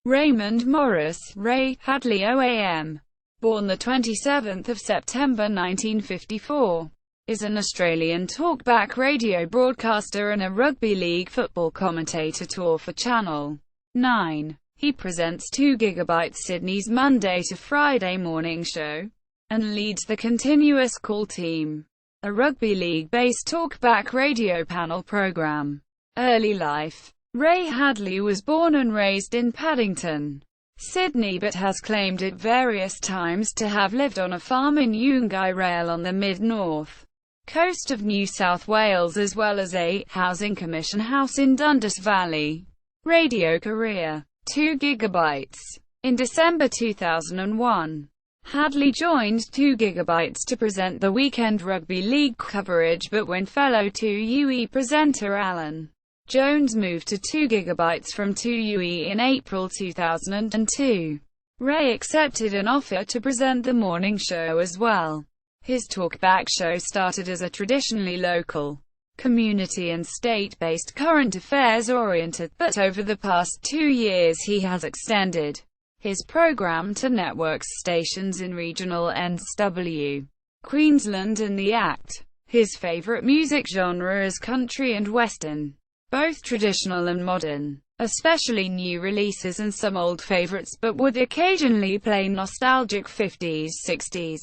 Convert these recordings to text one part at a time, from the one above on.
Raymond Morris, Ray, Hadley OAM, born the 27th of September 1954, is an Australian talkback radio broadcaster and a rugby league football commentator for Channel 9. He presents 2GB Sydney's Monday to Friday morning show, and leads the Continuous Call Team, a rugby league-based talkback radio panel program. Early life. Ray Hadley was born and raised in Paddington, Sydney, but has claimed at various times to have lived on a farm in Yungai Rail on the mid-north coast of New South Wales, as well as a housing commission house in Dundas Valley. Radio career. 2GB. In December 2001, Hadley joined 2GB to present the weekend rugby league coverage, but when fellow 2UE presenter Alan Jones moved to 2GB from 2UE in April 2002, Ray accepted an offer to present the morning show as well. His talkback show started as a traditionally local, community and state-based current affairs-oriented, but over the past 2 years he has extended his program to network stations in regional NSW, Queensland and the ACT. His favourite music genre is country and western, both traditional and modern, especially new releases and some old favourites, but would occasionally play nostalgic 50s, 60s,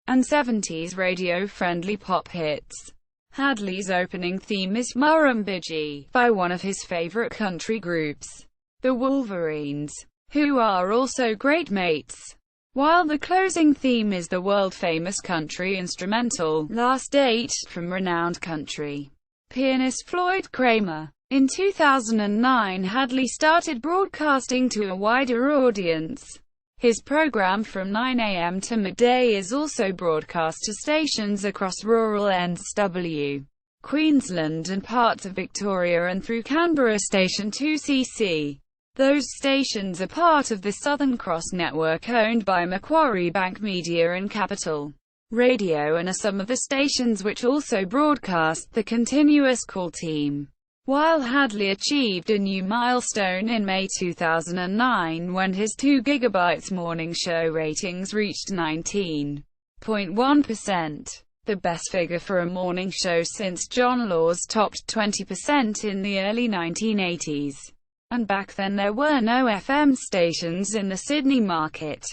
and 70s radio-friendly pop hits. Hadley's opening theme is Murrumbidgee, by one of his favourite country groups, the Wolverines, who are also great mates, while the closing theme is the world-famous country instrumental, Last Date, from renowned country pianist Floyd Kramer. In 2009, Hadley started broadcasting to a wider audience. His program from 9 a.m. to midday is also broadcast to stations across rural NSW, Queensland and parts of Victoria, and through Canberra Station 2CC. Those stations are part of the Southern Cross network owned by Macquarie Bank Media and Capital Radio, and are some of the stations which also broadcast the Continuous Call Team. While Hadley achieved a new milestone in May 2009 when his 2GB morning show ratings reached 19.1%, the best figure for a morning show since John Laws topped 20% in the early 1980s. And back then there were no FM stations in the Sydney market.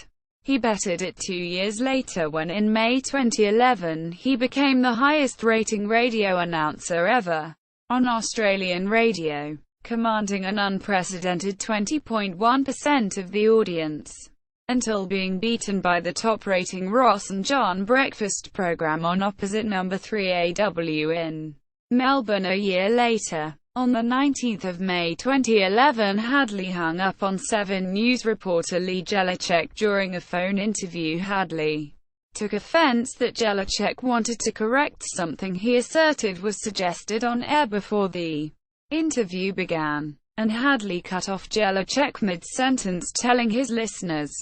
He bettered it 2 years later when in May 2011 he became the highest-rating radio announcer ever on Australian radio, commanding an unprecedented 20.1% of the audience, until being beaten by the top-rating Ross and John breakfast program on opposite number 3AW in Melbourne a year later. On the 19th of May 2011, Hadley hung up on 7 News reporter Lee Jelinek during a phone interview. Hadley took offense that Jelinek wanted to correct something he asserted was suggested on air before the interview began, and Hadley cut off Jelinek mid-sentence, telling his listeners,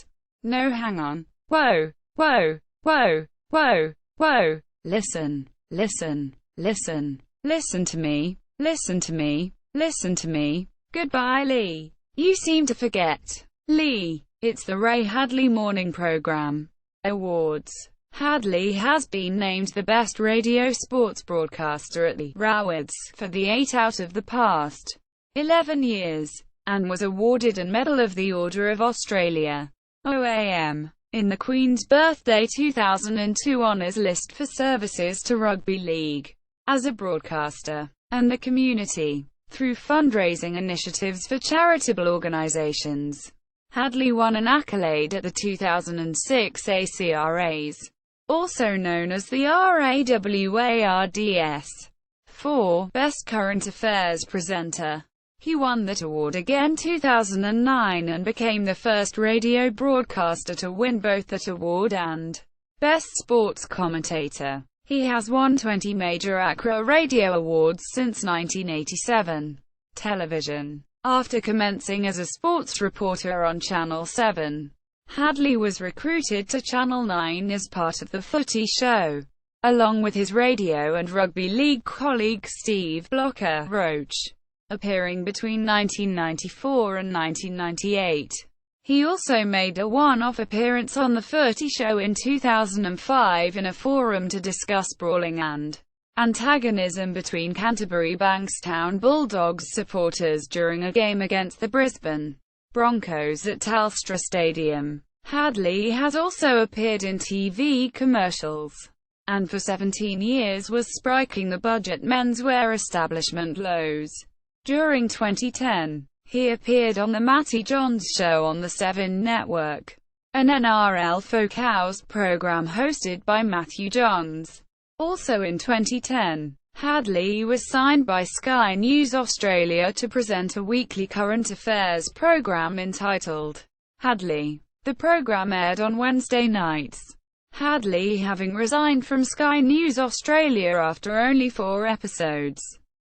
"No, hang on. Whoa, whoa, whoa, whoa, whoa. Listen, listen, listen, listen to me. Listen to me. Listen to me. Goodbye, Lee. You seem to forget. Lee, it's the Ray Hadley Morning Program." Awards. Hadley has been named the best radio sports broadcaster at the Rawards for the 8 out of the past 11 years, and was awarded a Medal of the Order of Australia OAM in the Queen's Birthday 2002 honours list for services to rugby league as a broadcaster and the community, through fundraising initiatives for charitable organisations. Hadley won an accolade at the 2006 ACRAs, also known as the RAWARDS, for Best Current Affairs Presenter. He won that award again 2009 and became the first radio broadcaster to win both that award and Best Sports Commentator. He has won 20 major ACRA radio awards since 1987. Television. After commencing as a sports reporter on Channel 7, Hadley was recruited to Channel 9 as part of the Footy Show, along with his radio and rugby league colleague Steve Blocker Roach, appearing between 1994 and 1998. He also made a one-off appearance on The Footy Show in 2005 in a forum to discuss brawling and antagonism between Canterbury Bankstown Bulldogs supporters during a game against the Brisbane Broncos at Telstra Stadium. Hadley has also appeared in TV commercials, and for 17 years was spriking the budget menswear establishment Lowe's. During 2010, he appeared on The Matty Johns Show on the 7 Network, an NRL-focused program hosted by Matthew Johns. Also in 2010, Hadley was signed by Sky News Australia to present a weekly current affairs program entitled Hadley. The program aired on Wednesday nights. Hadley having resigned from Sky News Australia after only 4 episodes,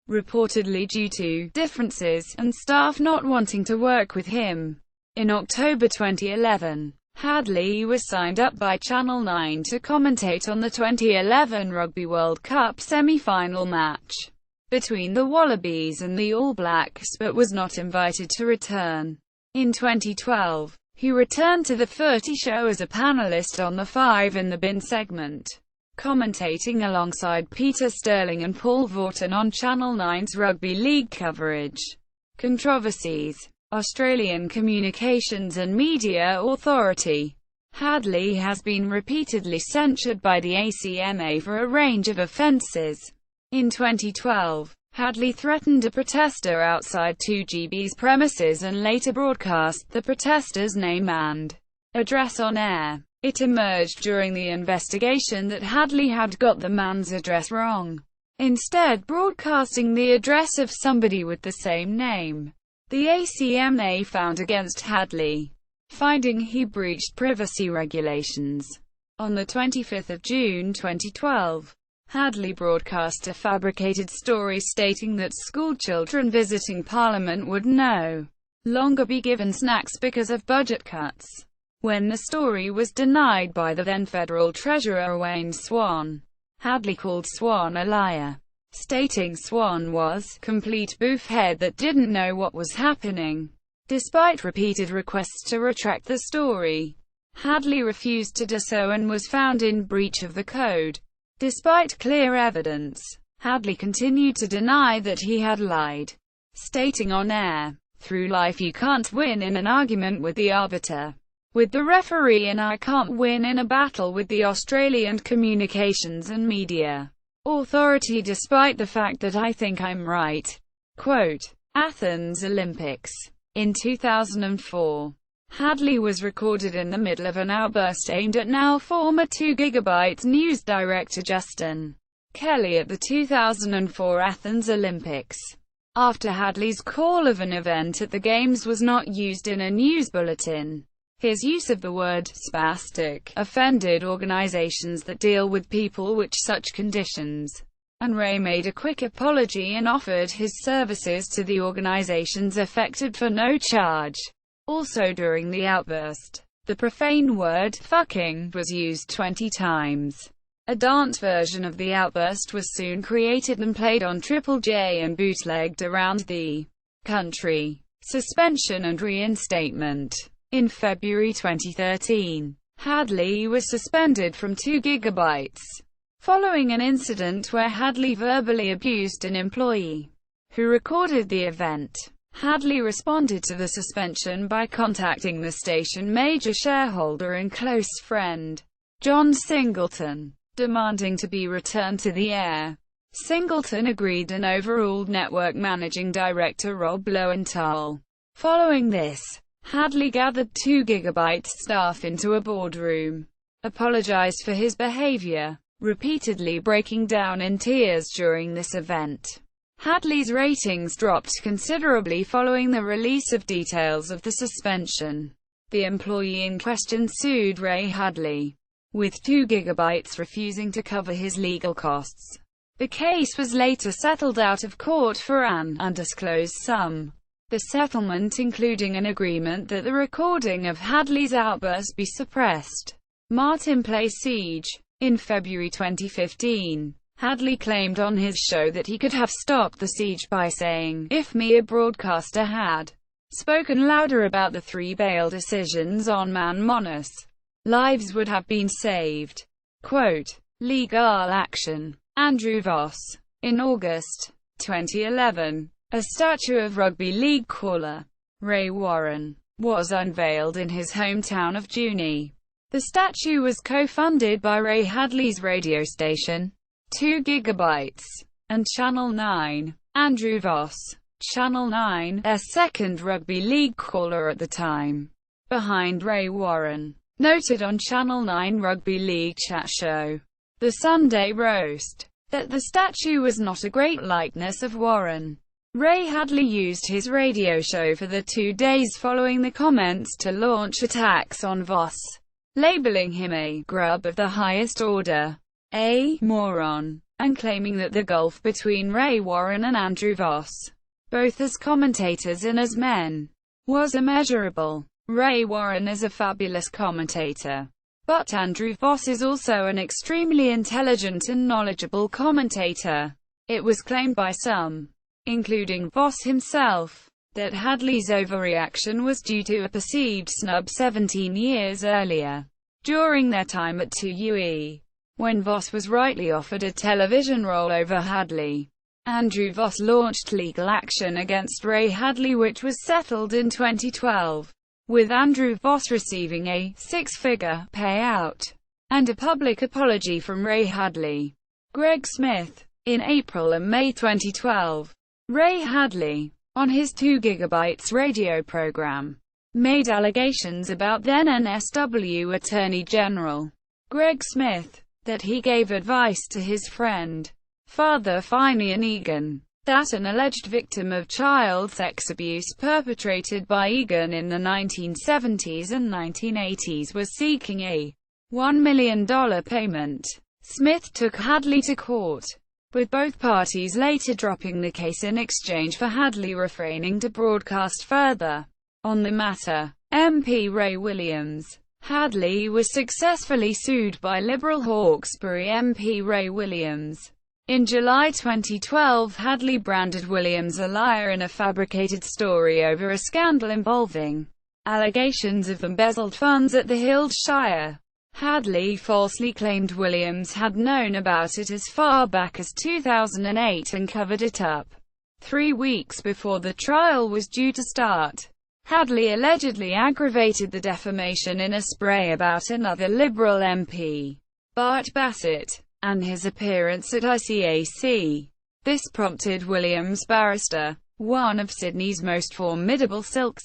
reportedly due to differences, and staff not wanting to work with him. In October 2011, Hadley was signed up by Channel 9 to commentate on the 2011 Rugby World Cup semi-final match between the Wallabies and the All Blacks, but was not invited to return. In 2012, he returned to The Footy Show as a panelist on the 5 in the Bin segment, commentating alongside Peter Sterling and Paul Vaughton on Channel 9's Rugby League coverage. Controversies. Australian Communications and Media Authority. Hadley has been repeatedly censured by the ACMA for a range of offences. In 2012, Hadley threatened a protester outside 2GB's premises and later broadcast the protester's name and address on air. It emerged during the investigation that Hadley had got the man's address wrong, instead broadcasting the address of somebody with the same name. The ACMA found against Hadley, finding he breached privacy regulations. On 25 June 2012, Hadley broadcast a fabricated story stating that schoolchildren visiting Parliament would no longer be given snacks because of budget cuts. When the story was denied by the then Federal Treasurer Wayne Swan, Hadley called Swan a liar, stating Swan was complete boofhead that didn't know what was happening. Despite repeated requests to retract the story, Hadley refused to do so and was found in breach of the code. Despite clear evidence, Hadley continued to deny that he had lied, stating on air, "Through life you can't win in an argument with the arbiter, with the referee, and I can't win in a battle with the Australian Communications and Media Authority despite the fact that I think I'm right." Quote, Athens Olympics. In 2004, Hadley was recorded in the middle of an outburst aimed at now former 2GB news director Justin Kelly at the 2004 Athens Olympics. After Hadley's call of an event at the Games was not used in a news bulletin, his use of the word spastic offended organizations that deal with people with such conditions, and Ray made a quick apology and offered his services to the organizations affected for no charge. Also during the outburst, the profane word fucking was used 20 times. A dance version of the outburst was soon created and played on Triple J and bootlegged around the country. Suspension and reinstatement. In February 2013, Hadley was suspended from 2GB, following an incident where Hadley verbally abused an employee who recorded the event. Hadley responded to the suspension by contacting the station major shareholder and close friend, John Singleton, demanding to be returned to the air. Singleton agreed and overruled network managing director Rob Lowenthal. Following this, Hadley gathered 2GB staff into a boardroom, apologized for his behavior, repeatedly breaking down in tears during this event. Hadley's ratings dropped considerably following the release of details of the suspension. The employee in question sued Ray Hadley, with 2GB refusing to cover his legal costs. The case was later settled out of court for an undisclosed sum. The settlement including an agreement that the recording of Hadley's outburst be suppressed. Martin Place siege. In February 2015, Hadley claimed on his show that he could have stopped the siege by saying, "If me a broadcaster had spoken louder about the 3 bail decisions on Man Monis, lives would have been saved. Quote, legal action. Andrew Voss. In August 2011, a statue of rugby league caller Ray Warren was unveiled in his hometown of Junee. The statue was co-funded by Ray Hadley's radio station, 2 Gigabytes, and Channel 9. Andrew Voss, Channel 9, a second rugby league caller at the time, behind Ray Warren, noted on Channel 9 Rugby League chat show, The Sunday Roast, that the statue was not a great likeness of Warren. Ray Hadley used his radio show for the 2 days following the comments to launch attacks on Voss, labeling him a grub of the highest order, a moron, and claiming that the gulf between Ray Warren and Andrew Voss, both as commentators and as men, was immeasurable. Ray Warren is a fabulous commentator, but Andrew Voss is also an extremely intelligent and knowledgeable commentator. It was claimed by some, including Voss himself, that Hadley's overreaction was due to a perceived snub 17 years earlier, during their time at 2UE, when Voss was rightly offered a television role over Hadley. Andrew Voss launched legal action against Ray Hadley, which was settled in 2012, with Andrew Voss receiving a 6-figure payout and a public apology from Ray Hadley. Greg Smith. In April and May 2012, Ray Hadley, on his 2 Gigabytes radio program, made allegations about then NSW Attorney General Greg Smith, that he gave advice to his friend, Father Finian Egan, that an alleged victim of child sex abuse perpetrated by Egan in the 1970s and 1980s was seeking a $1 million payment. Smith took Hadley to court, with both parties later dropping the case in exchange for Hadley refraining to broadcast further on the matter. MP Ray Williams. Hadley was successfully sued by Liberal Hawkesbury MP Ray Williams. In July 2012, Hadley branded Williams a liar in a fabricated story over a scandal involving allegations of embezzled funds at the Hildshire. Hadley falsely claimed Williams had known about it as far back as 2008 and covered it up 3 weeks before the trial was due to start. Hadley allegedly aggravated the defamation in a spray about another Liberal MP, Bart Bassett, and his appearance at ICAC. This prompted Williams' barrister, one of Sydney's most formidable silks,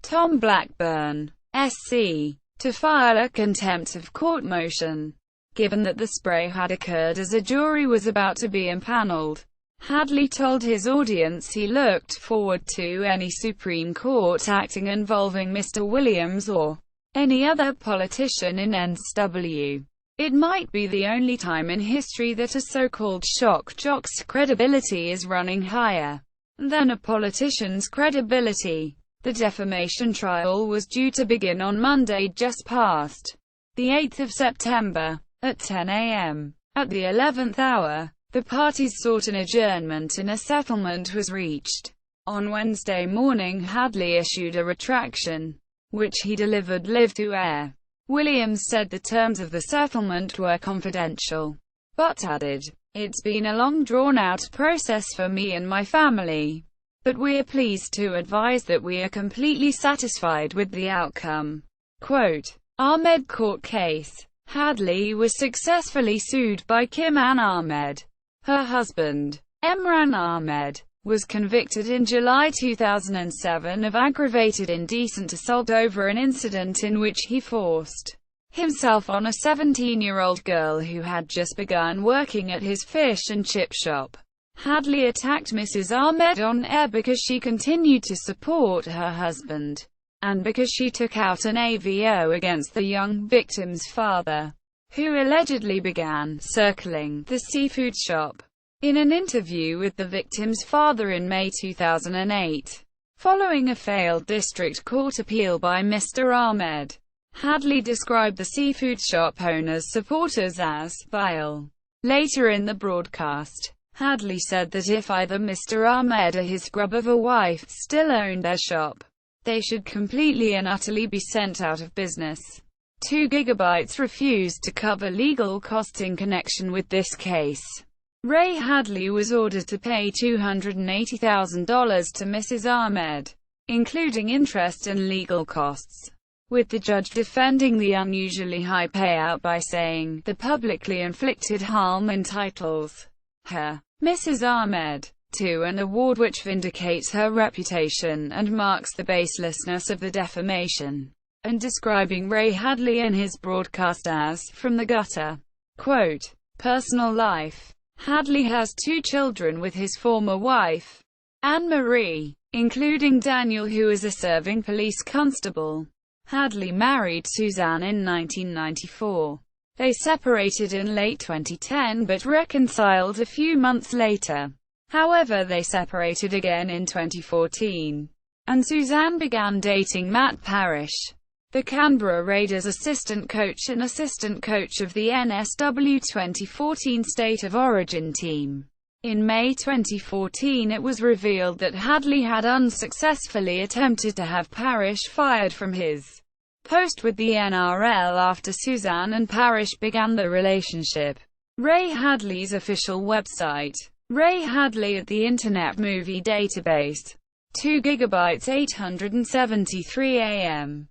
Tom Blackburn, SC, to file a contempt of court motion. Given that the spray had occurred as a jury was about to be impaneled, Hadley told his audience he looked forward to any Supreme Court acting involving Mr. Williams or any other politician in NSW. It might be the only time in history that a so-called shock jock's credibility is running higher than a politician's credibility. The defamation trial was due to begin on Monday just past the 8th of September, at 10 a.m. At the 11th hour, the parties sought an adjournment and a settlement was reached. On Wednesday morning, Hadley issued a retraction, which he delivered live to air. Williams said the terms of the settlement were confidential, but added, "It's been a long drawn-out process for me and my family, but we're pleased to advise that we are completely satisfied with the outcome." Quote, Ahmed court case. Hadley was successfully sued by Kim Ann Ahmed. Her husband, Emran Ahmed, was convicted in July 2007 of aggravated indecent assault over an incident in which he forced himself on a 17-year-old girl who had just begun working at his fish and chip shop. Hadley attacked Mrs. Ahmed on air because she continued to support her husband, and because she took out an AVO against the young victim's father, who allegedly began circling the seafood shop. In an interview with the victim's father in May 2008, following a failed district court appeal by Mr. Ahmed, Hadley described the seafood shop owner's supporters as vile. Later in the broadcast, Hadley said that if either Mr. Ahmed or his grub of a wife still owned their shop, They should completely and utterly be sent out of business. 2 GB refused to cover legal costs in connection with this case. Ray Hadley was ordered to pay $280,000 to Mrs. Ahmed, including interest and legal costs, with the judge defending the unusually high payout by saying, the publicly inflicted harm entitles her, Mrs. Ahmed, to an award which vindicates her reputation and marks the baselessness of the defamation, and describing Ray Hadley in his broadcast as, from the gutter. Quote, personal life. Hadley has 2 children with his former wife, Anne-Marie, including Daniel, who is a serving police constable. Hadley married Suzanne in 1994. They separated in late 2010 but reconciled a few months later. However, they separated again in 2014, and Suzanne began dating Matt Parrish, the Canberra Raiders assistant coach and assistant coach of the NSW 2014 State of Origin team. In May 2014 it was revealed that Hadley had unsuccessfully attempted to have Parrish fired from his post with the NRL after Suzanne and Parrish began the relationship. Ray Hadley's official website. Ray Hadley at the Internet Movie Database. 2 GB 873 AM.